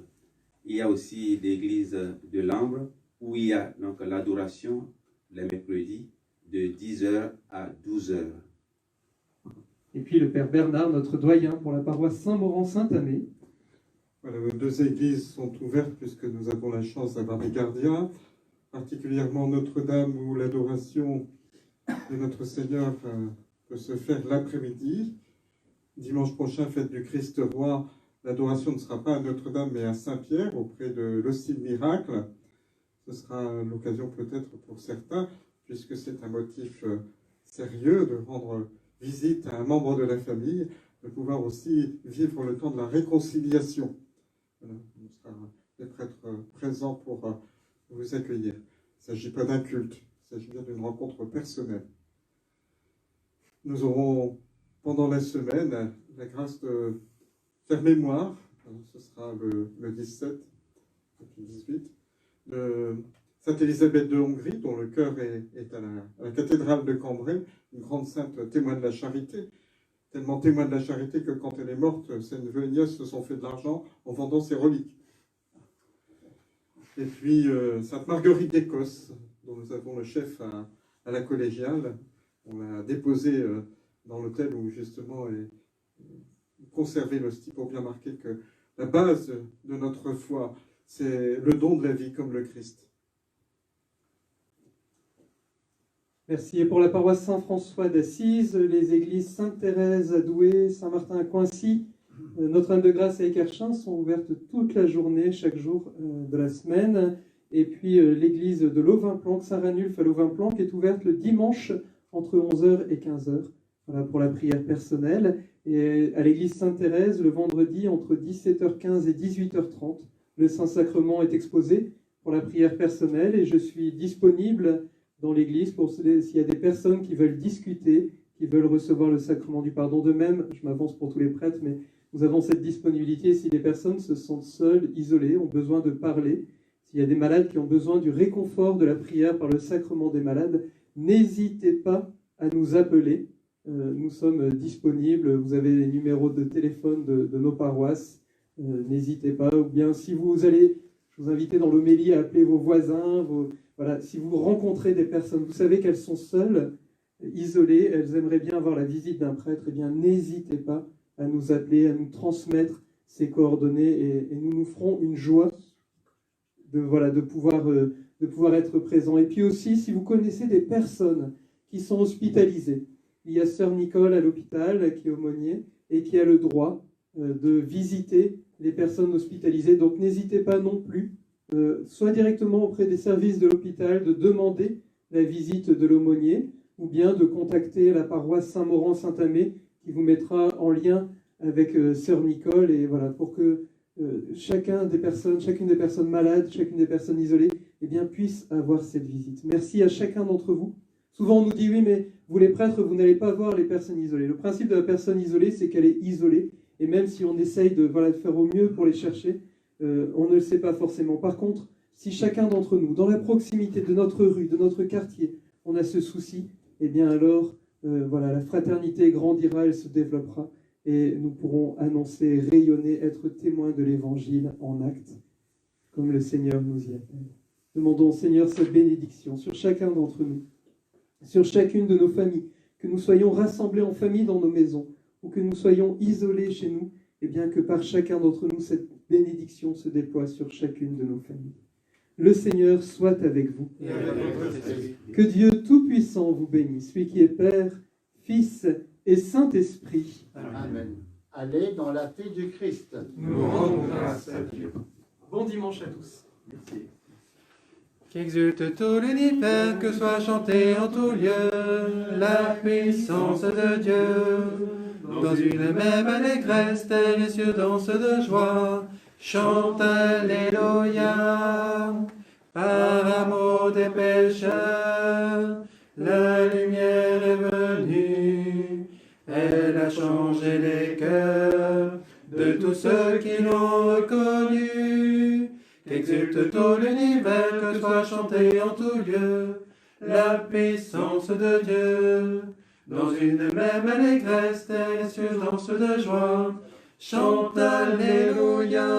Il y a aussi l'église de Lambre où il y a donc l'adoration les mercredis de 10h à 12h. Et puis le Père Bernard, notre doyen pour la paroisse Saint-Maurent-Saint-Amé. Voilà, nos 2 églises sont ouvertes puisque nous avons la chance d'avoir des gardiens, particulièrement Notre-Dame où l'adoration de notre Seigneur peut se faire l'après-midi. Dimanche prochain, fête du Christ Roi, l'adoration ne sera pas à Notre-Dame mais à Saint-Pierre auprès de l'Hostie de Miracle. Ce sera l'occasion peut-être pour certains, puisque c'est un motif sérieux de rendre visite à un membre de la famille, de pouvoir aussi vivre le temps de la réconciliation. Voilà, on sera des prêtres présents pour vous accueillir. Il ne s'agit pas d'un culte, il s'agit bien d'une rencontre personnelle. Nous aurons pendant la semaine la grâce de faire mémoire, ce sera le 17 et le 18, de Sainte-Élisabeth de Hongrie, dont le cœur est à la cathédrale de Cambrai, une grande sainte témoin de la charité, tellement témoin de la charité que quand elle est morte, ses neveux et nièces se sont fait de l'argent en vendant ses reliques. Et puis Sainte Marguerite d'Écosse, dont nous avons le chef à la collégiale. On l'a déposé dans l'hôtel où justement est conservé l'hostie pour bien marquer que la base de notre foi, c'est le don de la vie comme le Christ. Merci. Et pour la paroisse Saint-François d'Assise, les églises Sainte-Thérèse à Douai, Saint-Martin à Coincy, Notre-Dame de Grâce à Écarchin sont ouvertes toute la journée, chaque jour de la semaine. Et puis l'église de Lovin-Planck, Saint-Ranulphe à Lovin-Planck, est ouverte le dimanche entre 11h et 15h. Voilà, pour la prière personnelle. Et à l'église Sainte-Thérèse, le vendredi, entre 17h15 et 18h30, le Saint-Sacrement est exposé pour la prière personnelle. Et je suis disponible dans l'église pour s'il y a des personnes qui veulent discuter, qui veulent recevoir le sacrement du pardon. De même, je m'avance pour tous les prêtres, mais nous avons cette disponibilité. Si des personnes se sentent seules, isolées, ont besoin de parler, s'il y a des malades qui ont besoin du réconfort de la prière par le sacrement des malades, n'hésitez pas à nous appeler. Nous sommes disponibles, vous avez les numéros de téléphone de nos paroisses, n'hésitez pas. Ou bien si vous allez, je vous invite dans l'homélie à appeler vos voisins, voilà, si vous rencontrez des personnes, vous savez qu'elles sont seules, isolées, elles aimeraient bien avoir la visite d'un prêtre, eh bien n'hésitez pas à nous appeler, à nous transmettre ces coordonnées et nous nous ferons une joie de pouvoir être présents. Et puis aussi, si vous connaissez des personnes qui sont hospitalisées, il y a Sœur Nicole à l'hôpital qui est aumônier et qui a le droit de visiter les personnes hospitalisées. Donc n'hésitez pas non plus, soit directement auprès des services de l'hôpital, de demander la visite de l'aumônier, ou bien de contacter la paroisse Saint-Maurent-Saint-Amé qui vous mettra en lien avec Sœur Nicole, et voilà, pour que chacune des personnes malades, chacune des personnes isolées, eh bien, puisse avoir cette visite. Merci à chacun d'entre vous. Souvent on nous dit, oui, mais vous les prêtres, vous n'allez pas voir les personnes isolées. Le principe de la personne isolée, c'est qu'elle est isolée, et même si on essaye de faire au mieux pour les chercher, on ne le sait pas forcément. Par contre, si chacun d'entre nous, dans la proximité de notre rue, de notre quartier, on a ce souci, eh bien alors, la fraternité grandira, elle se développera, et nous pourrons annoncer, rayonner, être témoins de l'Évangile en actes, comme le Seigneur nous y appelle. Demandons au Seigneur cette bénédiction sur chacun d'entre nous, sur chacune de nos familles, que nous soyons rassemblés en famille dans nos maisons, ou que nous soyons isolés chez nous, et bien que par chacun d'entre nous, cette bénédiction se déploie sur chacune de nos familles. Le Seigneur soit avec vous. Et avec votre esprit. Que Dieu Tout-Puissant vous bénisse, celui qui est Père, Fils et Saint-Esprit. Amen. Allez dans la paix du Christ. Nous rendons grâce à Dieu. Bon dimanche à tous. Merci. Qu'exulte tout l'univers, que soit chanté en tout lieu la puissance de Dieu. Dans une même allégresse, terre et cieux dansent de joie, chante Alléluia. Par amour des pécheurs, la lumière est venue, elle a changé les cœurs de tous ceux qui l'ont reconnue. Qu'exulte tout l'univers, que soit chanté en tout lieu la puissance de Dieu. Dans une même allégresse, terre et cieux dansent de joie, chante Alléluia.